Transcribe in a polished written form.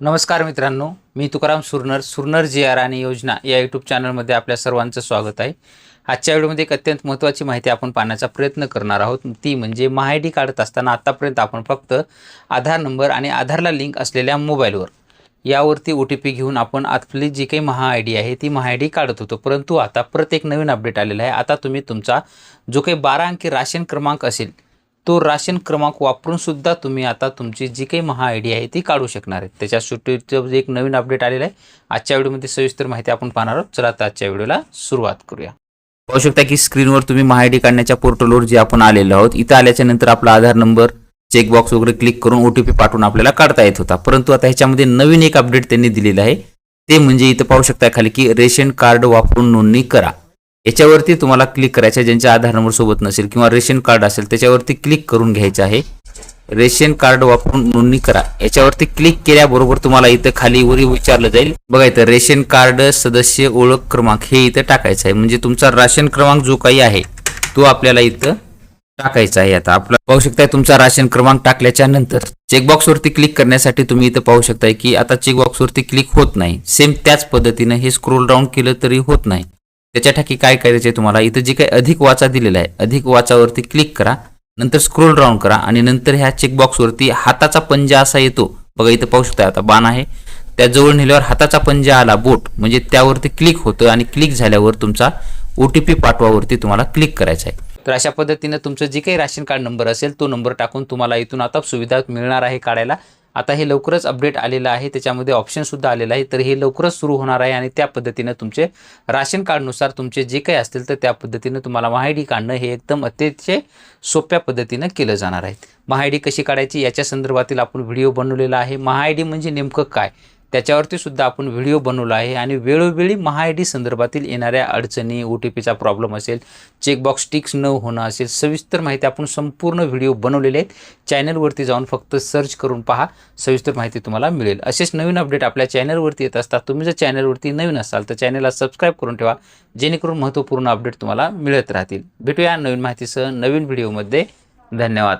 नमस्कार मित्रांनो, मी तुकाराम सुरनर जी आर आणि योजना या यूट्यूब चॅनलमध्ये आपल्या सर्वांचं स्वागत आहे। आजच्या व्हिडिओमध्ये एक अत्यंत महत्त्वाची माहिती आपण पाहण्याचा प्रयत्न करणार आहोत। ती म्हणजे महाआयडी काढत असताना आतापर्यंत आपण फक्त आधार नंबर आणि आधारला लिंक असलेल्या मोबाईलवर यावरती OTP घेऊन आपण आपली जी काही महाआयडी आहे ती महाआयडी काढत होतो। परंतु आता परत एक नवीन अपडेट आलेला आहे। आता तुम्ही तुमचा जो काही 12 अंकी राशन क्रमांक असेल तो राशन क्रमांक वापरून सुद्धा तुम्ही आता तुमची जी काही महाआयडी आहे ती काढू शकणार आहे। त्याच्यासाठी एक नवीन अपडेट आलेला आहे। आजच्या व्हिडिओमध्ये सविस्तर माहिती आपण पाहणार आहोत। चला तर आजच्या व्हिडिओला सुरुवात करूया। पाहू शकता की स्क्रीनवर तुम्ही महाआयडी काढण्याच्या पोर्टलवर जे आपण आलेलो आहोत, इथं आल्याच्या नंतर आपला आधार नंबर चेकबॉक्स वगैरे क्लिक करून OTP पाठवून आपल्याला काढता येत होता। परंतु आता ह्याच्यामध्ये नवीन एक अपडेट त्यांनी दिलेलं आहे। ते म्हणजे इथं पाहू शकता खाली की रेशन कार्ड वापरून नोंदणी करा। याच्यावरती तुम्हाला क्लिक करायचं आहे। ज्यांच्या आधार नंबर सोबत नसेल किंवा रेशन कार्ड असेल त्याच्यावरती क्लिक करून घ्यायचं आहे। रेशन कार्ड वापरून नोंदणी करा याच्यावरती क्लिक केल्याबरोबर तुम्हाला इथं खाली वर विचारलं जाईल, बघा इथं रेशन कार्ड सदस्य ओळख क्रमांक हे इथं टाकायचं आहे। म्हणजे तुमचा राशन क्रमांक जो काही आहे तो आपल्याला इथं टाकायचा आहे। आता आपला पाहू शकता तुमचा राशन क्रमांक टाकल्याच्या नंतर चेकबॉक्स वरती क्लिक करण्यासाठी तुम्ही इथं पाहू शकता की आता चेकबॉक्स वरती क्लिक होत नाही। सेम त्याच पद्धतीने हे स्क्रोल डाऊन केलं तरी होत नाही। त्याच्यासाठी काय करायचे तुम्हाला, इथं जे काही अधिक वाचा दिलेला आहे अधिक वाचावरती क्लिक करा, नंतर स्क्रोल डाऊन करा आणि नंतर ह्या चेकबॉक्स वरती हाताचा पंजा असा येतो, बघा इथं पाहू शकता आता बाण आहे त्या जवळ नेल्यावर हाताचा पंजा आला बोट म्हणजे त्यावरती क्लिक होतं आणि क्लिक झाल्यावर तुमचा OTP पाठवावरती तुम्हाला क्लिक करायचा आहे। तर अशा पद्धतीने तुमचं जे काही राशन कार्ड नंबर असेल तो नंबर टाकून तुम्हाला इथून आता सुविधा मिळणार आहे काढायला। आता हे लवकरच अपडेट आलेलं आहे, त्याच्यामध्ये ऑप्शन सुद्धा आलेला आहे। तर हे लवकरच सुरू होणार आहे आणि त्या पद्धतीने तुमचे राशन कार्डनुसार तुमचे जे काही असतील तर त्या पद्धतीने तुम्हाला महाआयडी काढणं हे एकदम अतिशय सोप्या पद्धतीने केलं जाणार आहे। महाआयडी कशी काढायची याच्या संदर्भातील आपण व्हिडिओ बनवलेला आहे। महाआयडी म्हणजे नेमकं काय त्याच्यावरती सुद्धा आपण व्हिडिओ बनवला आहे आणि वेळोवेळी महाआयडी संदर्भातील येणाऱ्या अडचणी, OTPचा प्रॉब्लेम असेल, चेकबॉक्स टिक्स न होणं असेल, सविस्तर माहिती आपण संपूर्ण व्हिडिओ बनवलेले आहेत। चॅनलवरती जाऊन फक्त सर्च करून पहा, सविस्तर माहिती तुम्हाला मिळेल। असेच नवीन अपडेट आपल्या चॅनलवरती येत असतात। तुम्ही जर चॅनलवरती नवीन असाल तर चॅनलला सबस्क्राईब करून ठेवा, जेणेकरून महत्त्वपूर्ण अपडेट तुम्हाला मिळत राहतील। भेटूया नवीन माहितीसह नवीन व्हिडिओमध्ये। धन्यवाद।